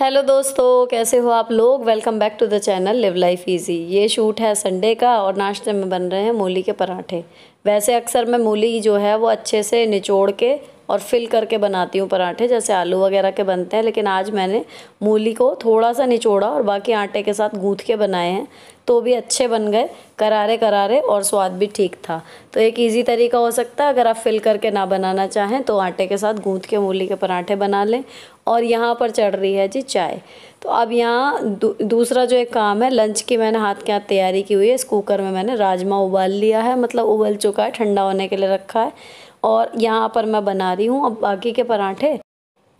Hello दोस्तों, कैसे हो आप लोग। Welcome back to the channel live life easy. ये शूट है संडे का और नाश्ते में बन रहे हैं मूली के पराठे। वैसे अक्सर मैं मूली जो है वो अच्छे से निचोड़ के और फिल करके बनाती हूँ पराठे, जैसे आलू वगैरह के बनते हैं। लेकिन आज मैंने मूली को थोड़ा सा निचोड़ा और बाकी आटे के साथ गूँथ के बनाए हैं, तो भी अच्छे बन गए, करारे करारे, और स्वाद भी ठीक था। तो एक इजी तरीका हो सकता है, अगर आप फिल करके ना बनाना चाहें तो आटे के साथ गूँथ के मूली के पराठे बना लें। और यहाँ पर चढ़ रही है जी चाय। तो अब यहाँ दूसरा जो एक काम है, लंच की मैंने हाथ के हाथ तैयारी की हुई है। इस कुकर में मैंने राजमा उबाल लिया है, मतलब उबल चुका है, ठंडा होने के लिए रखा है। और यहाँ पर मैं बना रही हूँ अब बाकी के पराठे।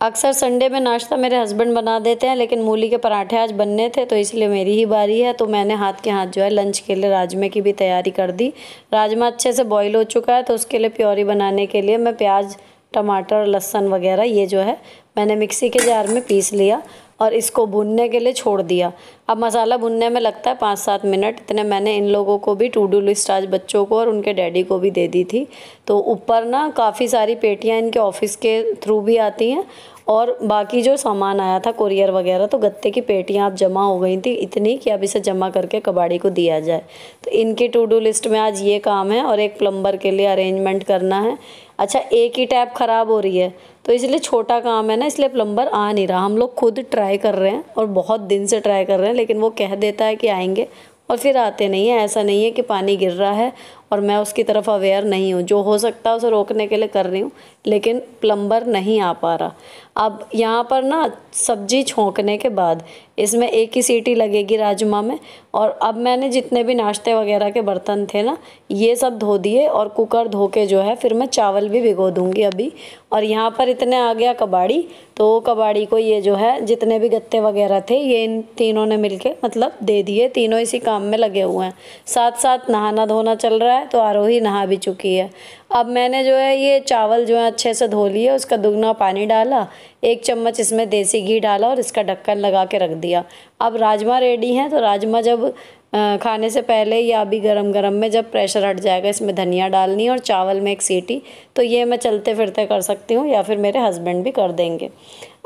अक्सर संडे में नाश्ता मेरे हस्बैंड बना देते हैं, लेकिन मूली के पराठे आज बनने थे तो इसलिए मेरी ही बारी है। तो मैंने हाथ के हाथ जो है लंच के लिए राजमे की भी तैयारी कर दी। राजमा अच्छे से बॉईल हो चुका है, तो उसके लिए प्योरी बनाने के लिए मैं प्याज, टमाटर, लहसुन वगैरह ये जो है मैंने मिक्सी के जार में पीस लिया और इसको भुनने के लिए छोड़ दिया। अब मसाला भुनने में लगता है 5-7 मिनट। इतने मैंने इन लोगों को भी टू डू लिस्ट आज बच्चों को और उनके डैडी को भी दे दी थी। तो ऊपर ना काफ़ी सारी पेटियां इनके ऑफिस के थ्रू भी आती हैं, और बाकी जो सामान आया था कुरियर वगैरह, तो गत्ते की पेटियां अब जमा हो गई थी इतनी कि अब इसे जमा करके कबाड़ी को दिया जाए। तो इनकी टू डू लिस्ट में आज ये काम है, और एक प्लम्बर के लिए अरेंजमेंट करना है। अच्छा, एक ही टैप ख़राब हो रही है तो इसलिए छोटा काम है ना, इसलिए प्लम्बर आ नहीं रहा। हम लोग खुद ट्राई कर रहे हैं और बहुत दिन से ट्राई कर रहे हैं, लेकिन वो कह देता है कि आएंगे और फिर आते नहीं है। ऐसा नहीं है कि पानी गिर रहा है और मैं उसकी तरफ अवेयर नहीं हूँ, जो हो सकता है उसे रोकने के लिए कर रही हूँ, लेकिन प्लम्बर नहीं आ पा रहा। अब यहाँ पर ना सब्जी छोंकने के बाद इसमें एक ही सीटी लगेगी राजमा में। और अब मैंने जितने भी नाश्ते वगैरह के बर्तन थे ना, ये सब धो दिए, और कुकर धो के जो है फिर मैं चावल भी भिगो दूँगी अभी। और यहाँ पर इतने आ गया कबाड़ी, तो कबाड़ी को ये जो है जितने भी गत्ते वगैरह थे ये इन तीनों ने मिलके मतलब दे दिए। तीनों इसी काम में लगे हुए हैं। साथ साथ नहाना धोना चल रहा है, तो आरोही नहा भी चुकी है। अब मैंने जो है ये चावल जो है अच्छे से धो लिए, उसका दुगना पानी डाला, 1 चम्मच इसमें देसी घी डाला और इसका ढक्कन लगा के रख दिया। अब राजमा रेडी हैं, तो राजमा जब खाने से पहले या अभी गरम गरम में जब प्रेशर हट जाएगा, इसमें धनिया डालनी है और चावल में 1 सीटी। तो ये मैं चलते फिरते कर सकती हूँ या फिर मेरे हस्बैंड भी कर देंगे।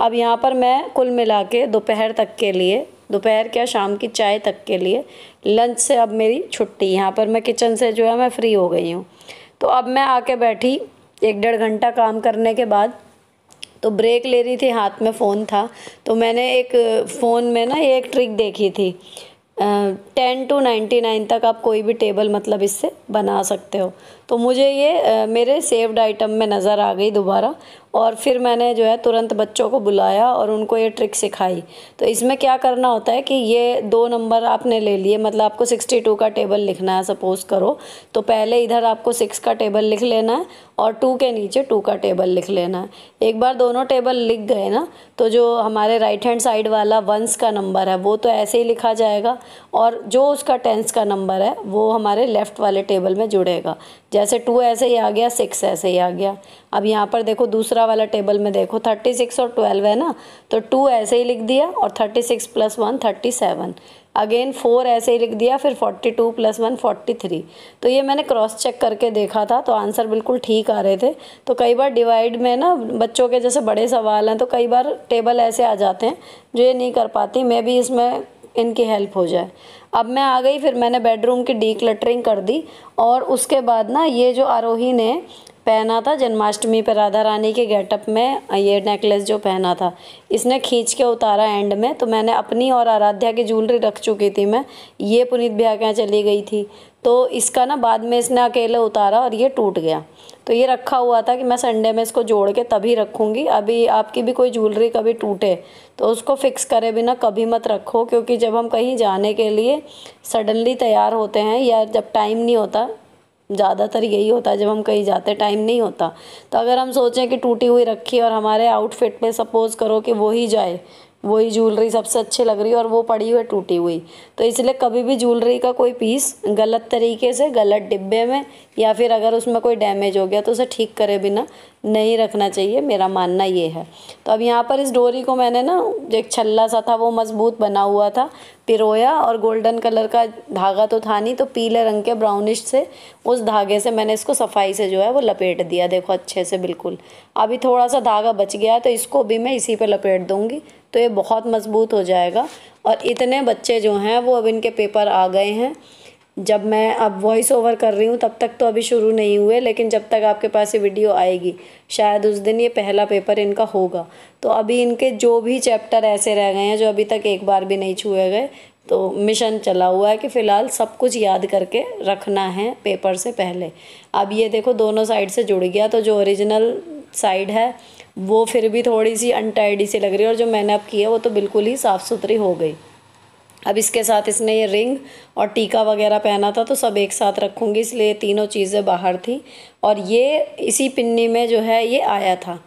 अब यहाँ पर मैं कुल मिला के दोपहर तक के लिए, दोपहर क्या शाम की चाय तक के लिए, लंच से अब मेरी छुट्टी। यहाँ पर मैं किचन से जो है मैं फ्री हो गई हूँ। तो अब मैं आके बैठी 1-1.5 घंटा काम करने के बाद, तो ब्रेक ले रही थी, हाथ में फ़ोन था। तो मैंने एक फ़ोन में ना ये एक ट्रिक देखी थी, 10 to 99 तक आप कोई भी टेबल मतलब इससे बना सकते हो। तो मुझे ये मेरे सेव्ड आइटम में नज़र आ गई दोबारा, और फिर मैंने जो है तुरंत बच्चों को बुलाया और उनको ये ट्रिक सिखाई। तो इसमें क्या करना होता है कि ये 2 नंबर आपने ले लिए, मतलब आपको 62 का टेबल लिखना है सपोज़ करो, तो पहले इधर आपको 6 का टेबल लिख लेना है और 2 के नीचे 2 का टेबल लिख लेना है। एक बार दोनों टेबल लिख गए ना, तो जो हमारे राइट हैंड साइड वाला वंस का नंबर है वो तो ऐसे ही लिखा जाएगा, और जो उसका टेंस का नंबर है वो हमारे लेफ़्ट वाले टेबल में जुड़ेगा। जैसे 2 ऐसे ही आ गया, 6 ऐसे ही आ गया। अब यहाँ पर देखो दूसरा वाला टेबल में देखो 36 और 12 है ना, तो 2 ऐसे ही लिख दिया और 36 + 1 37, अगेन 4 ऐसे ही लिख दिया, फिर 42 + 1 43। तो ये मैंने क्रॉस चेक करके देखा था, तो आंसर बिल्कुल ठीक आ रहे थे। तो कई बार डिवाइड में ना बच्चों के जैसे बड़े सवाल हैं, तो कई बार टेबल ऐसे आ जाते हैं जो ये नहीं कर पाती, मैं भी इसमें इनकी हेल्प हो जाए। अब मैं आ गई, फिर मैंने बेडरूम की डीक्लटरिंग कर दी, और उसके बाद ना ये जो आरोही ने पहना था जन्माष्टमी पर राधा रानी के गेटअप में, ये नेकलेस जो पहना था, इसने खींच के उतारा एंड में। तो मैंने अपनी और आराध्या की ज्वेलरी रख चुकी थी मैं, ये पुनीत भैया के यहाँ चली गई थी, तो इसका ना बाद में इसने अकेले उतारा और ये टूट गया। तो ये रखा हुआ था कि मैं संडे में इसको जोड़ के तभी रखूँगी। अभी आपकी भी कोई ज्वेलरी कभी टूटे तो उसको फिक्स करे बिना कभी मत रखो, क्योंकि जब हम कहीं जाने के लिए सडनली तैयार होते हैं या जब टाइम नहीं होता, ज़्यादातर यही होता है जब हम कहीं जाते टाइम नहीं होता, तो अगर हम सोचें कि टूटी हुई रखी और हमारे आउटफिट पे सपोज़ करो कि वो ही जाए, वही ज्वेलरी सबसे अच्छी लग रही है और वो पड़ी हुई टूटी हुई, तो इसलिए कभी भी ज्वेलरी का कोई पीस गलत तरीके से गलत डिब्बे में, या फिर अगर उसमें कोई डैमेज हो गया तो उसे ठीक करे बिना नहीं रखना चाहिए, मेरा मानना ये है। तो अब यहाँ पर इस डोरी को मैंने ना, एक छल्ला सा था वो मज़बूत बना हुआ था, पिरोया, और गोल्डन कलर का धागा तो था नहीं, तो पीले रंग के ब्राउनिश से उस धागे से मैंने इसको सफाई से जो है वो लपेट दिया, देखो अच्छे से बिल्कुल। अभी थोड़ा सा धागा बच गया है तो इसको भी मैं इसी पे लपेट दूँगी, तो ये बहुत मज़बूत हो जाएगा। और इतने बच्चे जो हैं वो अब इनके पेपर आ गए हैं। जब मैं अब वॉइस ओवर कर रही हूँ तब तक तो अभी शुरू नहीं हुए, लेकिन जब तक आपके पास ये वीडियो आएगी शायद उस दिन ये पहला पेपर इनका होगा। तो अभी इनके जो भी चैप्टर ऐसे रह गए हैं जो अभी तक एक बार भी नहीं छुए गए, तो मिशन चला हुआ है कि फ़िलहाल सब कुछ याद करके रखना है पेपर से पहले। अब ये देखो दोनों साइड से जुड़ गया, तो जो ओरिजिनल साइड है वो फिर भी थोड़ी सी अनटाइडी सी लग रही है, और जो मैंने अब की है वो तो बिल्कुल ही साफ़ सुथरी हो गई। अब इसके साथ इसने ये रिंग और टीका वगैरह पहना था, तो सब एक साथ रखूँगी, इसलिए तीनों चीज़ें बाहर थी। और ये इसी पिन्नी में जो है ये आया था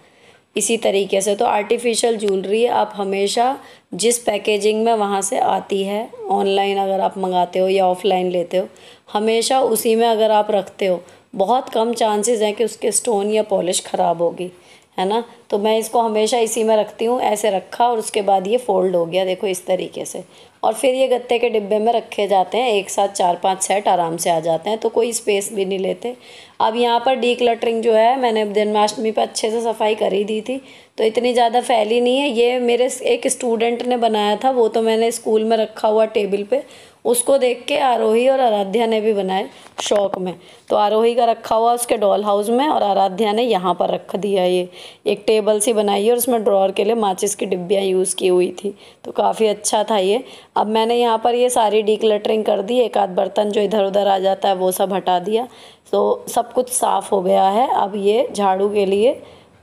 इसी तरीके से। तो आर्टिफिशियल ज्वेलरी आप हमेशा जिस पैकेजिंग में वहाँ से आती है, ऑनलाइन अगर आप मंगाते हो या ऑफ़लाइन लेते हो, हमेशा उसी में अगर आप रखते हो, बहुत कम चांसेस हैं कि उसके स्टोन या पॉलिश ख़राब होगी, है ना। तो मैं इसको हमेशा इसी में रखती हूँ। ऐसे रखा और उसके बाद ये फ़ोल्ड हो गया, देखो इस तरीके से। और फिर ये गत्ते के डिब्बे में रखे जाते हैं, एक साथ 4-5 सेट आराम से आ जाते हैं, तो कोई स्पेस भी नहीं लेते। अब यहाँ पर डीक्लटरिंग जो है, मैंने जन्माष्टमी पर अच्छे से सफाई कर ही दी थी, तो इतनी ज़्यादा फैली नहीं है। ये मेरे एक स्टूडेंट ने बनाया था, वो तो मैंने स्कूल में रखा हुआ टेबल पे, उसको देख के आरोही और आराध्या ने भी बनाए शौक में। तो आरोही का रखा हुआ उसके डॉल हाउस में, और आराध्या ने यहाँ पर रख दिया। ये एक टेबल सी बनाई है और उसमें ड्रॉअर के लिए माचिस की डिब्बियाँ यूज़ की हुई थी, तो काफ़ी अच्छा था ये। अब मैंने यहाँ पर ये सारी डीक्लटरिंग कर दी, एक आध बर्तन जो इधर उधर आ जाता है वो सब हटा दिया, तो सब कुछ साफ़ हो गया है। अब ये झाड़ू के लिए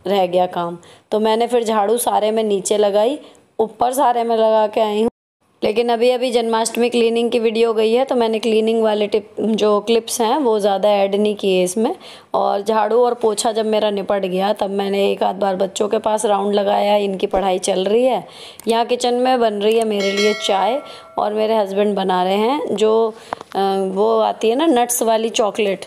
रह गया काम, तो मैंने फिर झाड़ू सारे में नीचे लगाई, ऊपर सारे में लगा के आई हूँ। लेकिन अभी जन्माष्टमी क्लीनिंग की वीडियो गई है, तो मैंने क्लीनिंग वाले जो क्लिप्स हैं वो ज़्यादा ऐड नहीं किए इसमें। और झाड़ू और पोछा जब मेरा निपट गया तब मैंने एक आध बार बच्चों के पास राउंड लगाया, इनकी पढ़ाई चल रही है। यहाँ किचन में बन रही है मेरे लिए चाय, और मेरे हस्बैंड बना रहे हैं जो वो आती है ना नट्स वाली चॉकलेट,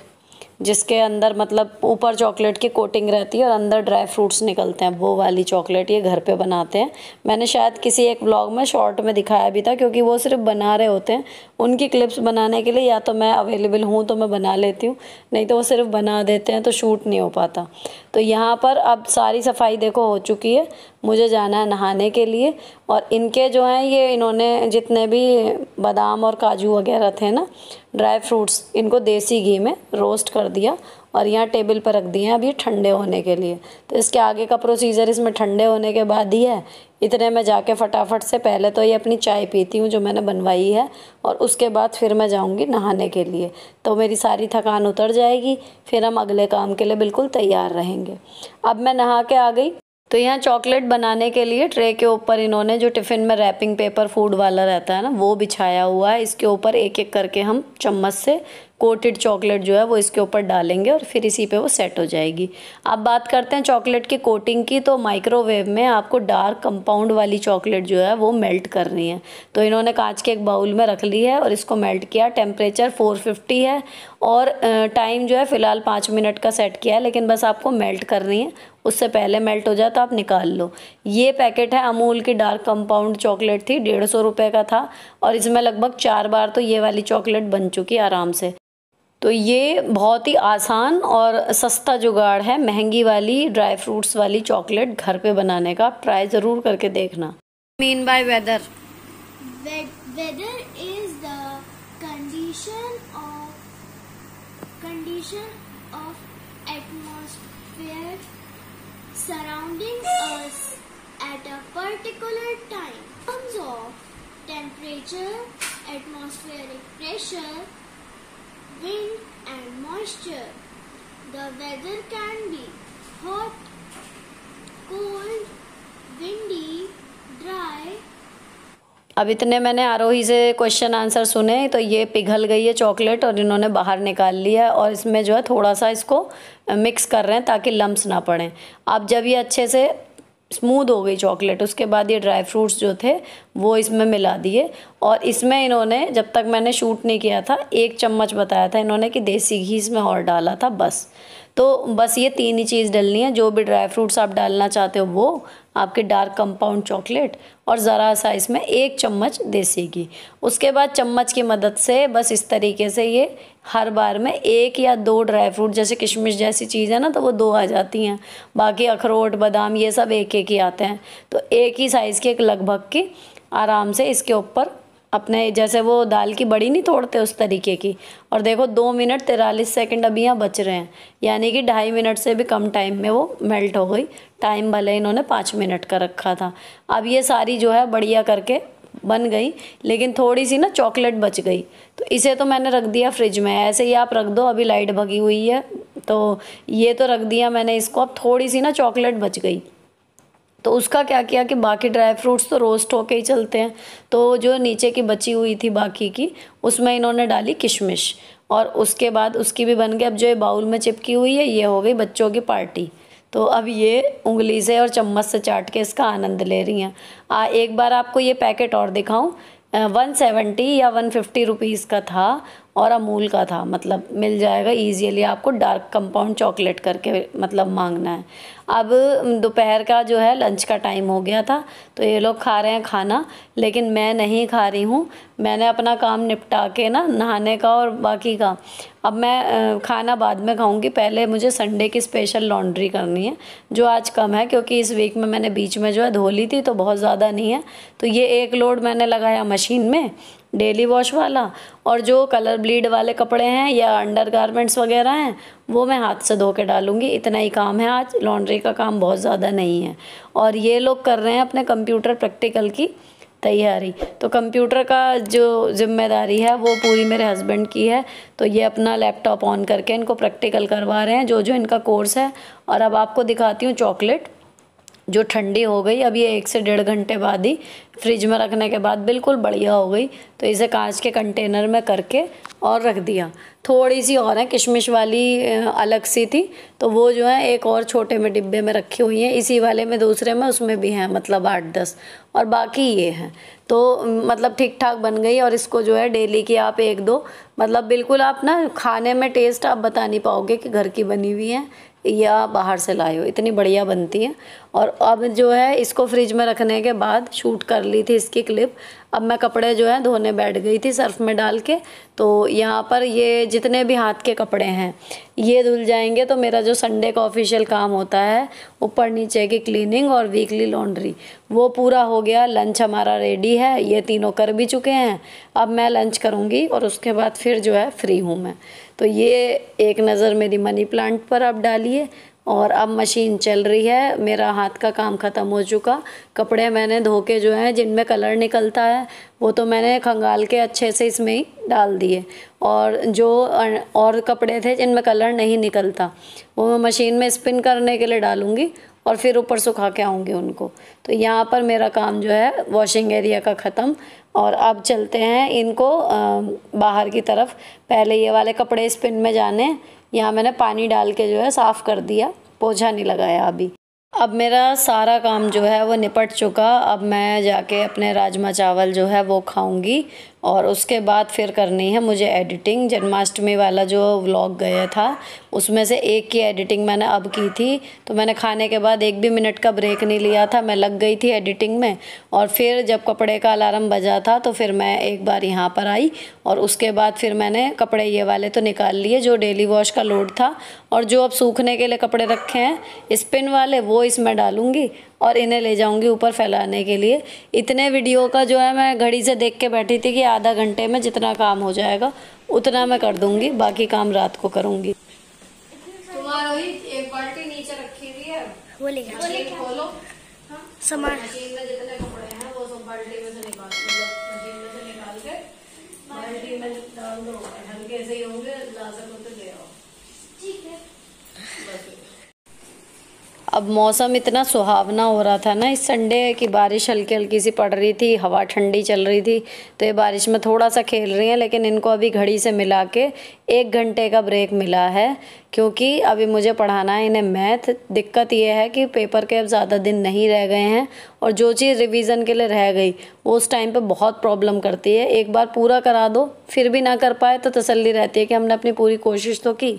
जिसके अंदर मतलब ऊपर चॉकलेट की कोटिंग रहती है और अंदर ड्राई फ्रूट्स निकलते हैं, वो वाली चॉकलेट ये घर पे बनाते हैं। मैंने शायद किसी एक व्लॉग में शॉर्ट में दिखाया भी था, क्योंकि वो सिर्फ बना रहे होते हैं। उनकी क्लिप्स बनाने के लिए या तो मैं अवेलेबल हूँ तो मैं बना लेती हूँ, नहीं तो वो सिर्फ बना देते हैं तो शूट नहीं हो पाता। तो यहाँ पर अब सारी सफाई देखो हो चुकी है, मुझे जाना है नहाने के लिए। और इनके जो हैं ये इन्होंने जितने भी बादाम और काजू वगैरह थे ना, ड्राई फ्रूट्स, इनको देसी घी में रोस्ट कर दिया और यहाँ टेबल पर रख दिए हैं अब ये ठंडे होने के लिए। तो इसके आगे का प्रोसीजर इसमें ठंडे होने के बाद ही है। इतने में जाके फटाफट से पहले तो ये अपनी चाय पीती हूँ जो मैंने बनवाई है, और उसके बाद फिर मैं जाऊँगी नहाने के लिए, तो मेरी सारी थकान उतर जाएगी, फिर हम अगले काम के लिए बिल्कुल तैयार रहेंगे। अब मैं नहा के आ गई। तो यहाँ चॉकलेट बनाने के लिए ट्रे के ऊपर इन्होंने जो टिफ़िन में रैपिंग पेपर फूड वाला रहता है ना, वो बिछाया हुआ है। इसके ऊपर एक एक करके हम चम्मच से कोटेड चॉकलेट जो है वो इसके ऊपर डालेंगे और फिर इसी पे वो सेट हो जाएगी। अब बात करते हैं चॉकलेट की कोटिंग की। तो माइक्रोवेव में आपको डार्क कंपाउंड वाली चॉकलेट जो है वो मेल्ट करनी है। तो इन्होंने कांच के एक बाउल में रख ली है और इसको मेल्ट किया। टेम्परेचर 450 है और टाइम जो है फ़िलहाल 5 मिनट का सेट किया है, लेकिन बस आपको मेल्ट करनी है, उससे पहले मेल्ट हो जाए तो आप निकाल लो। ये पैकेट है अमूल की डार्क कंपाउंड चॉकलेट थी, 150 रुपये का था, और इसमें लगभग 4 बार तो ये वाली चॉकलेट बन चुकी आराम से। तो ये बहुत ही आसान और सस्ता जुगाड़ है महंगी वाली ड्राई फ्रूट्स वाली चॉकलेट घर पे बनाने का। आप ट्राई ज़रूर करके देखना। Mean by weather, weather is the condition of atmosphere surrounding us at a particular time. In terms of temperature, atmospheric pressure, wind and moisture, the weather can be hot, cold, windy, dry. अब इतने मैंने आरोही से question answer सुने, तो ये पिघल गई है चॉकलेट और इन्होंने बाहर निकाल लिया है, और इसमें जो है थोड़ा सा इसको मिक्स कर रहे हैं ताकि लम्स ना पड़ें। अब जब ये अच्छे से स्मूथ हो गई चॉकलेट। उसके बाद ये ड्राई फ्रूट्स जो थे वो इसमें मिला दिए, और इसमें इन्होंने, जब तक मैंने शूट नहीं किया था, 1 चम्मच बताया था इन्होंने कि देसी घी इसमें और डाला था बस। तो बस ये 3 ही चीज़ डलनी है। जो भी ड्राई फ्रूट्स आप डालना चाहते हो वो, आपके डार्क कंपाउंड चॉकलेट, और ज़रा सा इसमें 1 चम्मच देसी घी। उसके बाद चम्मच की मदद से बस इस तरीके से ये हर बार में 1 या 2 ड्राई फ्रूट, जैसे किशमिश जैसी चीज़ है ना तो वो 2 आ जाती हैं, बाकी अखरोट बादाम ये सब 1-1 ही आते हैं। तो एक ही साइज़ के, एक लगभग की, आराम से इसके ऊपर अपने, जैसे वो दाल की बड़ी नहीं तोड़ते उस तरीके की। और देखो 2 मिनट 43 सेकंड अभी यहाँ बच रहे हैं, यानी कि 2.5 मिनट से भी कम टाइम में वो मेल्ट हो गई। टाइम भले इन्होंने 5 मिनट का रखा था। अब ये सारी जो है बढ़िया करके बन गई, लेकिन थोड़ी सी ना चॉकलेट बच गई, तो इसे तो मैंने रख दिया फ्रिज में। ऐसे ही आप रख दो, अभी लाइट भगी हुई है तो ये तो रख दिया मैंने इसको। अब थोड़ी सी ना चॉकलेट बच गई, तो उसका क्या किया कि बाकी ड्राई फ्रूट्स तो रोस्ट होके ही चलते हैं, तो जो नीचे की बची हुई थी बाकी की, उसमें इन्होंने डाली किशमिश, और उसके बाद उसकी भी बन गई। अब जो ये बाउल में चिपकी हुई है ये हो गई बच्चों की पार्टी। तो अब ये उंगली से और चम्मच से चाट के इसका आनंद ले रही हैं। एक बार आपको ये पैकेट और दिखाऊं, 170 या 150 रुपीज़ का था, और अमूल का था। मतलब मिल जाएगा ईजीली आपको, डार्क कंपाउंड चॉकलेट करके मतलब मांगना है। अब दोपहर का जो है लंच का टाइम हो गया था, तो ये लोग खा रहे हैं खाना, लेकिन मैं नहीं खा रही हूँ। मैंने अपना काम निपटा के ना, नहाने का और बाकी का, अब मैं खाना बाद में खाऊंगी। पहले मुझे संडे की स्पेशल लॉन्ड्री करनी है, जो आज कम है क्योंकि इस वीक में मैंने बीच में जो है धो ली थी, तो बहुत ज़्यादा नहीं है। तो ये 1 लोड मैंने लगाया मशीन में, डेली वॉश वाला, और जो कलर ब्लीड वाले कपड़े हैं या अंडर गारमेंट्स वगैरह हैं वो मैं हाथ से धो के डालूँगी। इतना ही काम है आज, लॉन्ड्री का काम बहुत ज़्यादा नहीं है। और ये लोग कर रहे हैं अपने कंप्यूटर प्रैक्टिकल की तैयारी। तो कंप्यूटर का जो जिम्मेदारी है वो पूरी मेरे हस्बैंड की है, तो ये अपना लैपटॉप ऑन करके इनको प्रैक्टिकल करवा रहे हैं जो जो इनका कोर्स है। और अब आपको दिखाती हूँ चॉकलेट जो ठंडी हो गई। अब ये 1 से 1.5 घंटे बाद ही फ्रिज में रखने के बाद बिल्कुल बढ़िया हो गई। तो इसे कांच के कंटेनर में करके और रख दिया। थोड़ी सी और है किशमिश वाली अलग सी थी, तो वो जो है एक और छोटे में डिब्बे में रखी हुई हैं। इसी वाले में दूसरे में उसमें भी हैं, मतलब 8-10, और बाकी ये हैं। तो मतलब ठीक ठाक बन गई। और इसको जो है डेली की आप 1-2, मतलब बिल्कुल आप ना खाने में टेस्ट आप बता नहीं पाओगे कि घर की बनी हुई है या बाहर से लाए हो, इतनी बढ़िया बनती है। और अब जो है इसको फ्रिज में रखने के बाद शूट कर ली थी इसकी क्लिप। अब मैं कपड़े जो है धोने बैठ गई थी सर्फ में डाल के। तो यहाँ पर ये जितने भी हाथ के कपड़े हैं ये धुल जाएंगे, तो मेरा जो संडे का ऑफिशियल काम होता है ऊपर नीचे की क्लीनिंग और वीकली लॉन्ड्री, वो पूरा हो गया। लंच हमारा रेडी है, ये तीनों कर भी चुके हैं। अब मैं लंच करूँगी और उसके बाद फिर जो है फ्री हूँ मैं। तो ये एक नज़र मेरी मनी प्लांट पर आप डालिए। और अब मशीन चल रही है, मेरा हाथ का काम ख़त्म हो चुका। कपड़े मैंने धो के जो है जिनमें कलर निकलता है वो तो मैंने खंगाल के अच्छे से इसमें ही डाल दिए, और जो और कपड़े थे जिनमें कलर नहीं निकलता वो मैं मशीन में स्पिन करने के लिए डालूँगी और फिर ऊपर सुखा के आऊँगी उनको। तो यहाँ पर मेरा काम जो है वॉशिंग एरिया का ख़त्म। और अब चलते हैं इनको बाहर की तरफ। पहले ये वाले कपड़े स्पिन में जाने, यहाँ मैंने पानी डाल के जो है साफ़ कर दिया, पोछा नहीं लगाया अभी। अब मेरा सारा काम जो है वो निपट चुका। अब मैं जाके अपने राजमा चावल जो है वो खाऊंगी, और उसके बाद फिर करनी है मुझे एडिटिंग। जन्माष्टमी वाला जो व्लॉग गया था उसमें से एक की एडिटिंग मैंने अब की थी, तो मैंने खाने के बाद 1 भी मिनट का ब्रेक नहीं लिया था, मैं लग गई थी एडिटिंग में। और फिर जब कपड़े का अलार्म बजा था तो फिर मैं एक बार यहाँ पर आई, और उसके बाद फिर मैंने कपड़े ये वाले तो निकाल लिए जो डेली वॉश का लोड था, और जो अब सूखने के लिए कपड़े रखे हैं स्पिन वाले वो इसमें डालूँगी और इन्हें ले जाऊंगी ऊपर फैलाने के लिए। इतने वीडियो का जो है मैं घड़ी से देख के बैठी थी कि आधा घंटे में जितना काम हो जाएगा उतना मैं कर दूंगी, बाकी काम रात को करूंगी। तुम्हारा एक बाल्टी नीचे रखी हुई है, वो ले खोलो सामान। मशीन में जितने कपड़े हैं वो सब बाल्टी में से निकाल, मशीन में से निकाल के बाल्टी में डाल दो, हल्के से ही होंगे, ला सको तो ले आओ। ठीक है। अब मौसम इतना सुहावना हो रहा था ना इस संडे की, बारिश हल्की हल्की सी पड़ रही थी, हवा ठंडी चल रही थी, तो ये बारिश में थोड़ा सा खेल रही हैं। लेकिन इनको अभी घड़ी से मिला के 1 घंटे का ब्रेक मिला है, क्योंकि अभी मुझे पढ़ाना है इन्हें मैथ। दिक्कत ये है कि पेपर के अब ज़्यादा दिन नहीं रह गए हैं और जो चीज़ रिवीजन के लिए रह गई वो उस टाइम पे बहुत प्रॉब्लम करती है। एक बार पूरा करा दो फिर भी ना कर पाए तो तसल्ली रहती है कि हमने अपनी पूरी कोशिश तो की।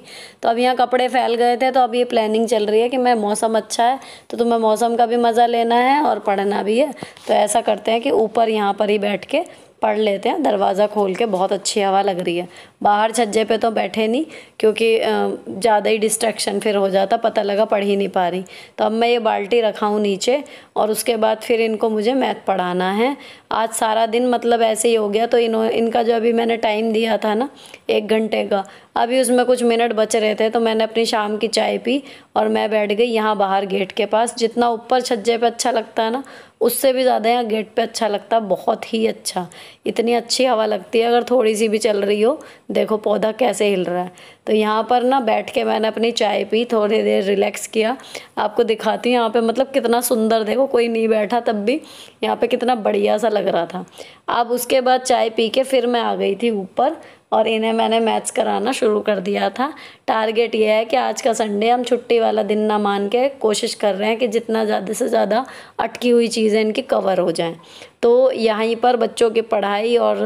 तो अब यहाँ कपड़े फैल गए थे तो अब ये प्लानिंग चल रही है कि मैं मौसम अच्छा है तो तुम्हें मौसम का भी मज़ा लेना है और पढ़ना भी है। तो ऐसा करते हैं कि ऊपर यहाँ पर ही बैठ के पढ़ लेते हैं, दरवाज़ा खोल के। बहुत अच्छी हवा लग रही है। बाहर छज्जे पे तो बैठे नहीं क्योंकि ज़्यादा ही डिस्ट्रैक्शन फिर हो जाता, पता लगा पढ़ ही नहीं पा रही। तो अब मैं ये बाल्टी रखा हूँ नीचे और उसके बाद फिर इनको मुझे मैथ पढ़ाना है। आज सारा दिन मतलब ऐसे ही हो गया। तो इनका जो अभी मैंने टाइम दिया था ना 1 घंटे का, अभी उसमें कुछ मिनट बच रहे थे तो मैंने अपनी शाम की चाय पी और मैं बैठ गई यहाँ बाहर गेट के पास। जितना ऊपर छज्जे पे अच्छा लगता है ना उससे भी ज़्यादा यहाँ गेट पे अच्छा लगता है, बहुत ही अच्छा। इतनी अच्छी हवा लगती है अगर थोड़ी सी भी चल रही हो। देखो पौधा कैसे हिल रहा है। तो यहाँ पर ना बैठ के मैंने अपनी चाय पी, थोड़ी देर रिलैक्स किया। आपको दिखाती हूँ यहाँ पे मतलब कितना सुंदर, देखो कोई नहीं बैठा तब भी यहाँ पे कितना बढ़िया सा लग रहा था। अब उसके बाद चाय पी के फिर मैं आ गई थी ऊपर और इन्हें मैंने मैथ्स कराना शुरू कर दिया था। टारगेट ये है कि आज का संडे हम छुट्टी वाला दिन ना मान के कोशिश कर रहे हैं कि जितना ज़्यादा से ज़्यादा अटकी हुई चीज़ें इनकी कवर हो जाएं। तो यहीं पर बच्चों की पढ़ाई और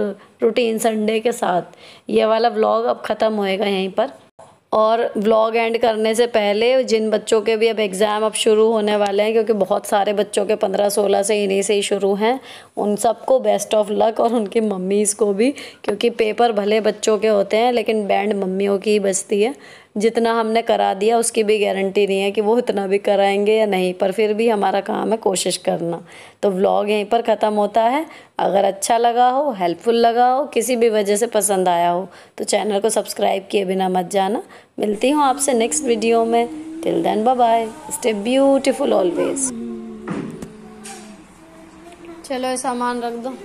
रूटीन संडे के साथ ये वाला व्लॉग अब ख़त्म होएगा यहीं पर। और व्लॉग एंड करने से पहले जिन बच्चों के भी अब एग्ज़ाम अब शुरू होने वाले हैं, क्योंकि बहुत सारे बच्चों के 15-16 से इन्हीं से ही शुरू हैं, उन सबको बेस्ट ऑफ लक और उनकी मम्मीज़ को भी। क्योंकि पेपर भले बच्चों के होते हैं लेकिन बैंड मम्मियों की ही बजती है। जितना हमने करा दिया उसकी भी गारंटी नहीं है कि वो इतना भी कराएंगे या नहीं, पर फिर भी हमारा काम है कोशिश करना। तो व्लॉग यहीं पर ख़त्म होता है। अगर अच्छा लगा हो, हेल्पफुल लगा हो, किसी भी वजह से पसंद आया हो तो चैनल को सब्सक्राइब किए बिना मत जाना। मिलती हूँ आपसे नेक्स्ट वीडियो में। Till then bye bye, stay beautiful always. चलो ये सामान रख दो।